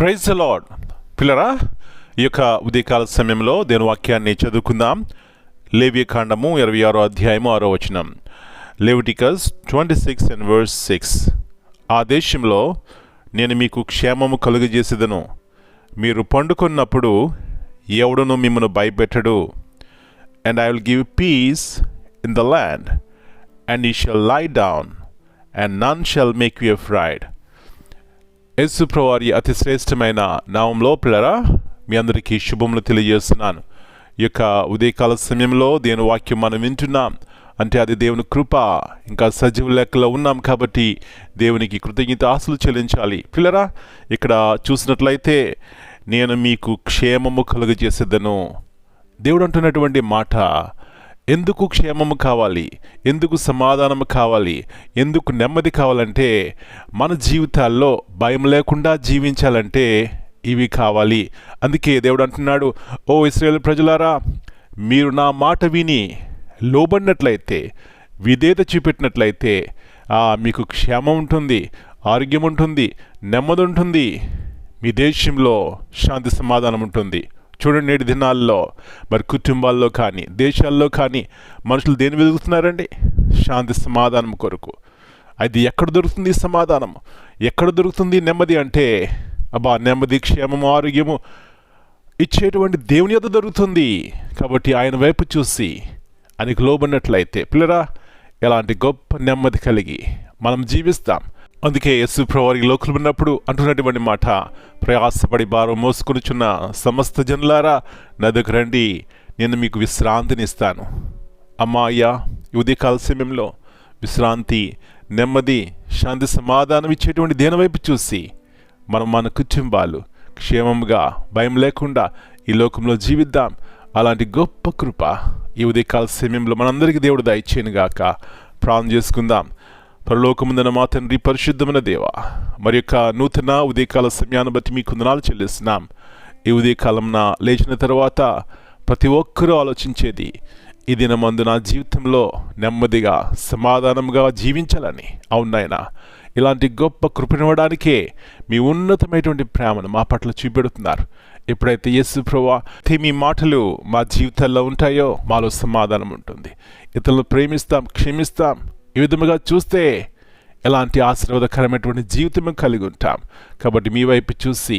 Praise the lord. పిల్లరా, ఈ యొక్క ఉదయకాల సమయంలో దేవుని వాక్యాన్ని చదువుకుందాం. లేవియకాండము 26వ అధ్యాయము 6వ వచనం. లెవిటికస్ 26:6. ఆ దేశంలో నేను మీకు క్షేమము కలుగజేసేదను. మీరు పండుకొన్నప్పుడు ఎవడును మిమ్మను భయపెట్టడు. And I will give peace in the land, and you shall lie down, and none shall make you afraid. Yesu ప్రభువారి అతి శ్రేష్టమైన నామంలో పిల్లరా, మీ అందరికీ శుభములు తెలియజేస్తున్నాను. ఈ యొక్క ఉదయకాల సమయంలో దేవుని వాక్యం మనం వింటున్నాం అంటే అది దేవుని కృప. ఇంకా సజీవ లెక్కలో ఉన్నాం కాబట్టి దేవునికి కృతజ్ఞతాస్తులు చెల్లించాలి. పిల్లరా, ఇక్కడ చూసినట్లయితే నేను మీకు క్షేమము కలుగజేసేదను. దేవుడు అంటున్నటువంటి మాట, ఎందుకు క్షేమము కావాలి, ఎందుకు సమాధానము కావాలి, ఎందుకు నెమ్మది కావాలంటే మన జీవితాల్లో భయం లేకుండా జీవించాలంటే ఇవి కావాలి. అందుకే దేవుడు అంటున్నాడు, ఓ ఇశ్రాయేలు ప్రజలారా, మీరు నా మాట విని లోబడినట్లయితే, విధేయత చూపెట్టినట్లయితే మీకు క్షేమం ఉంటుంది, ఆరోగ్యం ఉంటుంది, నెమ్మది ఉంటుంది, మీ దేశంలో శాంతి సమాధానం ఉంటుంది. చూడండి, నేటి దినాల్లో మరి కుటుంబాల్లో కానీ దేశాల్లో కానీ మనుషులు దేని వెతుకుతున్నారండి? శాంతి సమాధానం కొరకు. అది ఎక్కడ దొరుకుతుంది సమాధానం, ఎక్కడ దొరుకుతుంది నెమ్మది అంటే నెమ్మది, క్షేమము, ఆరోగ్యము ఇచ్చేటువంటి దేవుని యొద్ద దొరుకుతుంది. కాబట్టి ఆయన వైపు చూసి ఆయనకు లోబడినట్లయితే పిల్లరా, ఎలాంటి గొప్ప నెమ్మది కలిగి మనం జీవిస్తాం. అందుకే యేసు ప్రభువారి లోకంలో ఉన్నప్పుడు అంటున్నటువంటి మాట, ప్రయాసపడి భారం మోసుకొనుచున్న సమస్త జనులారా నా దగ్గర రండి, నేను మీకు విశ్రాంతిని ఇస్తాను. అయ్యా, ఈ ఉదయకాల సమయంలో విశ్రాంతి, నెమ్మది, శాంతి సమాధానం ఇచ్చేటువంటి దేని వైపు చూసి మన కుటుంబాలు క్షేమంగా భయం లేకుండా ఈ లోకంలో జీవిద్దాం. అలాంటి గొప్ప కృప ఈ ఉదయకాల సమయంలో మనందరికీ దేవుడు దయచేయనుగాక. ప్రార్థన చేసుకుందాం. పరలోకముందున మా తండ్రి, పరిశుద్ధమైన దేవ, మరి యొక్క నూతన ఉదయకాల సమయాన్ని బట్టి మీకు వందనాలు చెల్లిస్తున్నాం. ఈ ఉదయకాలంన లేచిన తర్వాత ప్రతి ఒక్కరూ ఆలోచించేది, ఈ దినమందు నా జీవితంలో నెమ్మదిగా సమాధానంగా జీవించాలని. అవునాయన, ఇలాంటి గొప్ప కృపనివ్వడానికే మీ ఉన్నతమైనటువంటి ప్రేమను మా పట్ల చూపెడుతున్నారు. ఎప్పుడైతే యేసు ప్రభువా మీ మాటలు మా జీవితాల్లో ఉంటాయో మాలో సమాధానం ఉంటుంది. ఇతరులను ప్రేమిస్తాం, క్షమిస్తాం. ఈ విధముగా చూస్తే ఎలాంటి ఆశీర్వాదకరమైనటువంటి జీవితం కలిగి ఉంటాం. కాబట్టి మీ వైపు చూసి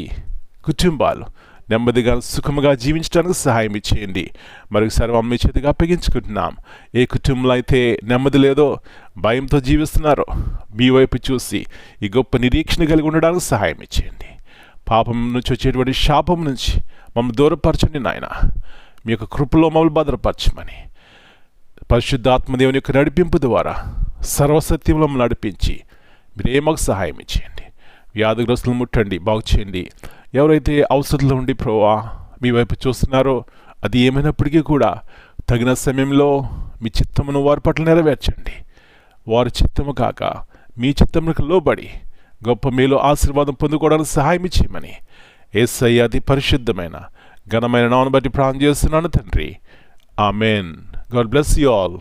కుటుంబాలు నెమ్మదిగా సుఖముగా జీవించడానికి సహాయం ఇచ్చేయండి. మరి సర్వం మీ చేతిగా అప్పగించుకుంటున్నాం. ఏ కుటుంబంలో అయితే నెమ్మది లేదో, భయంతో జీవిస్తున్నారో, మీ వైపు చూసి ఈ గొప్ప నిరీక్షణ కలిగి ఉండడానికి సహాయం ఇచ్చేయండి. పాపం నుంచి వచ్చేటువంటి శాపం నుంచి మమ్మల్ని దూరపరచండి నాయన. మీ యొక్క కృపలో మమ్మల్ని భద్రపరచమని పరిశుద్ధాత్మదేవుని యొక్క నడిపింపు ద్వారా సర్వసత్యంలో నడిపించి మీరే మాకు సహాయం ఇచ్చేయండి. వ్యాధిగ్రస్తులను ముట్టండి, బాగు చేయండి. ఎవరైతే అవసరంలో ఉండి ప్రభువా మీ వైపు చూస్తున్నారో, అది ఏమైనప్పటికీ కూడా తగిన సమయంలో మీ చిత్తమును వారి పట్ల నెరవేర్చండి. వారి చిత్తము కాక మీ చిత్తములకు లోబడి గొప్ప మేలు ఆశీర్వాదం పొందుకోవడానికి సహాయం ఇచ్చేయమని యేసయ్య అతి పరిశుద్ధమైన ఘనమైన నామమును బట్టి ప్రార్థన చేస్తున్నాను తండ్రి. Amen. God bless you all.